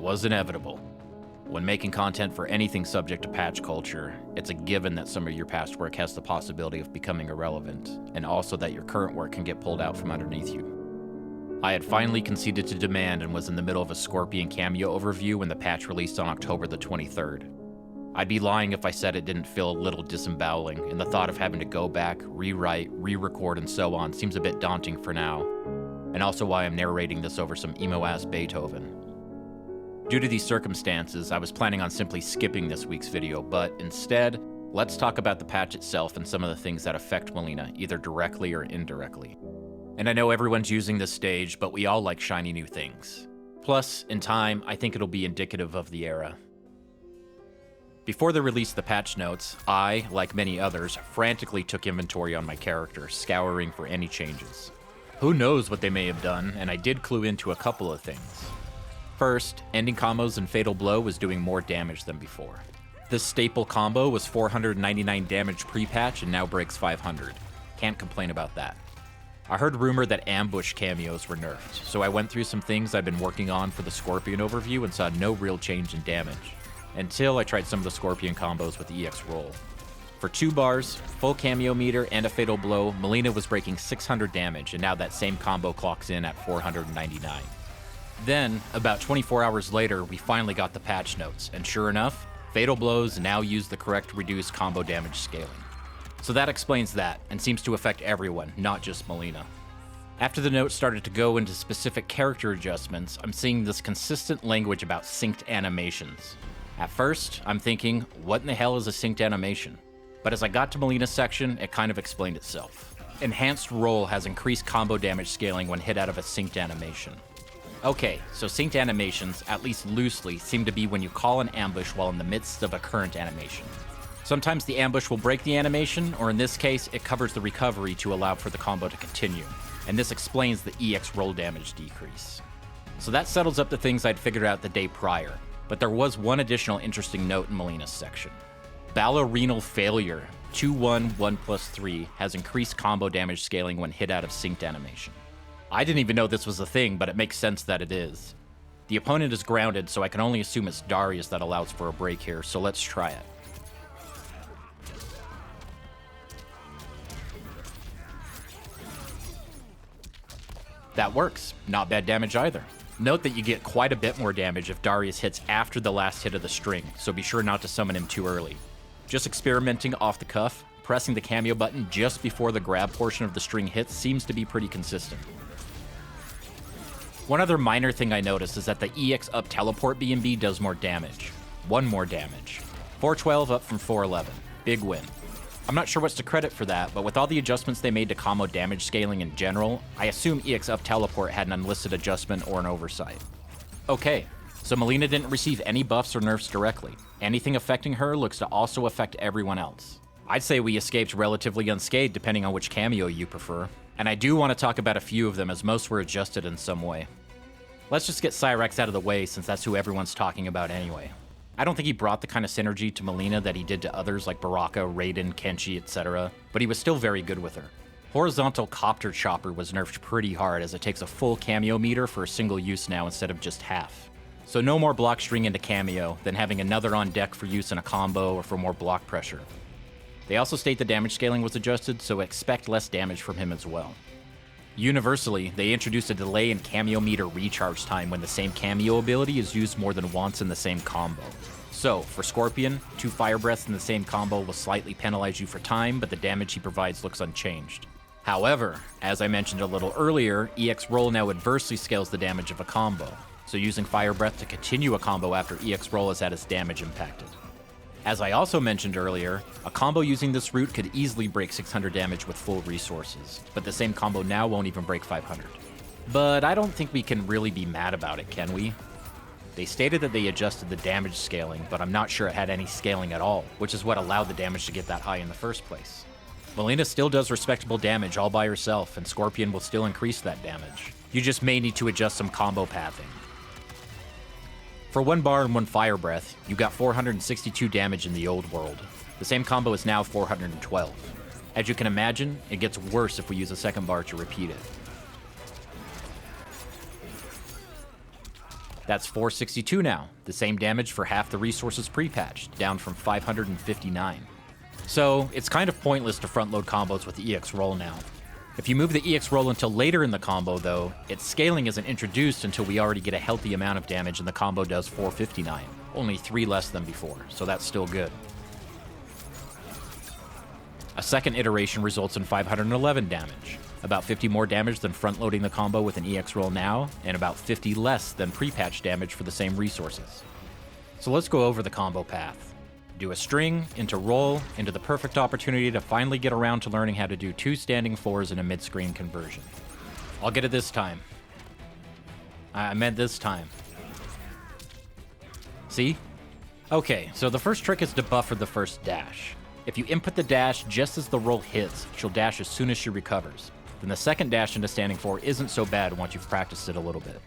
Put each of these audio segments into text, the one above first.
was inevitable. When making content for anything subject to patch culture, it's a given that some of your past work has the possibility of becoming irrelevant, and also that your current work can get pulled out from underneath you. I had finally conceded to demand and was in the middle of a Scorpion Kameo overview when the patch released on October the 23rd. I'd be lying if I said it didn't feel a little disemboweling, and the thought of having to go back, rewrite, re-record, and so on seems a bit daunting for now, and also why I'm narrating this over some emo-ass Beethoven. Due to these circumstances, I was planning on simply skipping this week's video, but instead, let's talk about the patch itself and some of the things that affect Mileena, either directly or indirectly. And I know everyone's using this stage, but we all like shiny new things. Plus, in time, I think it'll be indicative of the era. Before the release of the patch notes, I, like many others, frantically took inventory on my character, scouring for any changes. Who knows what they may have done, and I did clue into a couple of things. First, ending combos and Fatal Blow was doing more damage than before. This staple combo was 499 damage pre-patch and now breaks 500. Can't complain about that. I heard rumor that ambush cameos were nerfed, so I went through some things I've been working on for the Scorpion overview and saw no real change in damage, until I tried some of the Scorpion combos with the EX roll. For 2 bars, full Kameo meter, and a Fatal Blow, Mileena was breaking 600 damage, and now that same combo clocks in at 499. Then, about 24 hours later, we finally got the patch notes, and sure enough, Fatal Blows now use the correct reduced combo damage scaling. So that explains that, and seems to affect everyone, not just Mileena. After the notes started to go into specific character adjustments, I'm seeing this consistent language about synced animations. At first, I'm thinking, what in the hell is a synced animation? But as I got to Mileena's section, it kind of explained itself. Enhanced Roll has increased combo damage scaling when hit out of a synced animation. Okay, so synced animations, at least loosely, seem to be when you call an ambush while in the midst of a current animation. Sometimes the ambush will break the animation, or in this case, it covers the recovery to allow for the combo to continue, and this explains the EX roll damage decrease. So that settles up the things I'd figured out the day prior, but there was one additional interesting note in Mileena's section. Ballerinal Failure, 2-1, 1+3, has increased combo damage scaling when hit out of synced animation. I didn't even know this was a thing, but it makes sense that it is. The opponent is grounded, so I can only assume it's Darius that allows for a break here, so let's try it. That works. Not bad damage either. Note that you get quite a bit more damage if Darius hits after the last hit of the string, so be sure not to summon him too early. Just experimenting off the cuff, pressing the Kameo button just before the grab portion of the string hits seems to be pretty consistent. One other minor thing I noticed is that the EX up teleport B&B does more damage. 1 more damage. 412 up from 411. Big win. I'm not sure what's to credit for that, but with all the adjustments they made to combo damage scaling in general, I assume EX up teleport had an unlisted adjustment or an oversight. Okay, so Mileena didn't receive any buffs or nerfs directly. Anything affecting her looks to also affect everyone else. I'd say we escaped relatively unscathed depending on which Kameo you prefer, and I do want to talk about a few of them as most were adjusted in some way. Let's just get Cyrax out of the way since that's who everyone's talking about anyway. I don't think he brought the kind of synergy to Mileena that he did to others like Baraka, Raiden, Kenshi, etc., but he was still very good with her. Horizontal Copter Chopper was nerfed pretty hard as it takes a full Kameo meter for a single use now instead of just half. So no more block string into Kameo than having another on deck for use in a combo or for more block pressure. They also state the damage scaling was adjusted, so expect less damage from him as well. Universally, they introduced a delay in Kameo meter recharge time when the same Kameo ability is used more than once in the same combo. So, for Scorpion, 2 Fire Breaths in the same combo will slightly penalize you for time, but the damage he provides looks unchanged. However, as I mentioned a little earlier, EX Roll now adversely scales the damage of a combo, so using Fire Breath to continue a combo after EX Roll is at its damage impacted. As I also mentioned earlier, a combo using this route could easily break 600 damage with full resources, but the same combo now won't even break 500. But I don't think we can really be mad about it, can we? They stated that they adjusted the damage scaling, but I'm not sure it had any scaling at all, which is what allowed the damage to get that high in the first place. Mileena still does respectable damage all by herself, and Scorpion will still increase that damage. You just may need to adjust some combo pathing. For 1 bar and 1 Fire Breath, you got 462 damage in the old world. The same combo is now 412. As you can imagine, it gets worse if we use a 2nd bar to repeat it. That's 462 now, the same damage for half the resources pre-patched, down from 559. So, it's kind of pointless to front-load combos with the EX roll now. If you move the EX roll until later in the combo, though, its scaling isn't introduced until we already get a healthy amount of damage and the combo does 459, only 3 less than before, so that's still good. A second iteration results in 511 damage, about 50 more damage than front-loading the combo with an EX roll now, and about 50 less than pre-patch damage for the same resources. So let's go over the combo path. Do a string, into roll, into the perfect opportunity to finally get around to learning how to do 2 standing 4s in a mid-screen conversion. I'll get it this time. I meant this time. See? Okay, so the first trick is to buffer the first dash. If you input the dash just as the roll hits, she'll dash as soon as she recovers. Then the second dash into standing 4 isn't so bad once you've practiced it a little bit.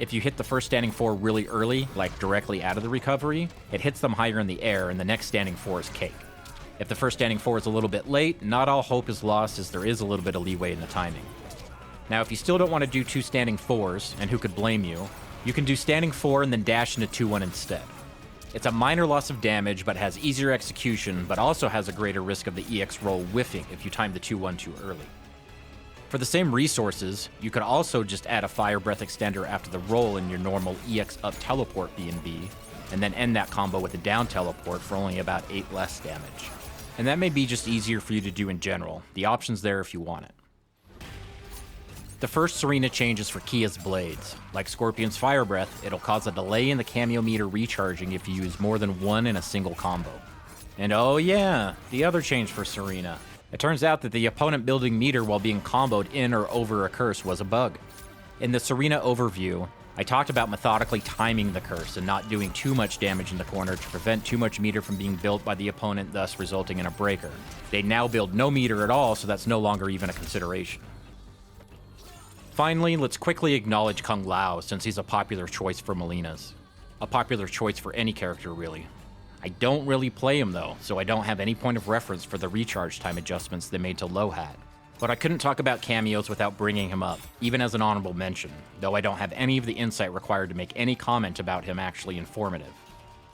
If you hit the first standing 4 really early, like directly out of the recovery, it hits them higher in the air and the next standing 4 is cake. If the first standing 4 is a little bit late, not all hope is lost as there is a little bit of leeway in the timing. Now if you still don't want to do 2 standing 4s, and who could blame you, you can do standing 4 and then dash into 2-1 instead. It's a minor loss of damage but has easier execution, but also has a greater risk of the EX roll whiffing if you time the 2-1 too early. For the same resources, you could also just add a Fire Breath extender after the roll in your normal EX up teleport B&B, and then end that combo with a down teleport for only about 8 less damage. And that may be just easier for you to do in general. The option's there if you want it. The first Sareena change is for Kia's blades. Like Scorpion's Fire Breath, it'll cause a delay in the Kameo meter recharging if you use more than 1 in a single combo. And oh yeah, the other change for Sareena. It turns out that the opponent building meter while being comboed in or over a curse was a bug. In the Sareena overview, I talked about methodically timing the curse and not doing too much damage in the corner to prevent too much meter from being built by the opponent, thus resulting in a breaker. They now build no meter at all, so that's no longer even a consideration. Finally, let's quickly acknowledge Kung Lao since he's a popular choice for Mileena's. A popular choice for any character, really. I don't really play him though, so I don't have any point of reference for the recharge time adjustments they made to Lohat. But I couldn't talk about cameos without bringing him up, even as an honorable mention, though I don't have any of the insight required to make any comment about him actually informative.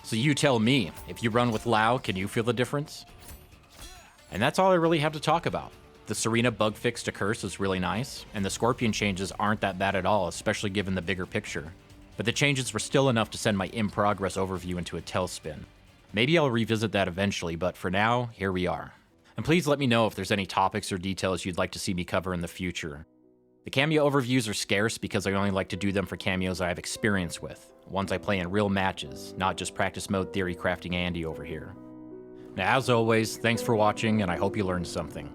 So you tell me, if you run with Lao, can you feel the difference? And that's all I really have to talk about. The Sareena bug fix to curse is really nice, and the Scorpion changes aren't that bad at all, especially given the bigger picture. But the changes were still enough to send my in-progress overview into a tailspin. Maybe I'll revisit that eventually, but for now, here we are. And please let me know if there's any topics or details you'd like to see me cover in the future. The cameo overviews are scarce because I only like to do them for cameos I have experience with, ones I play in real matches, not just practice mode theory crafting Andy over here. Now, as always, thanks for watching, and I hope you learned something.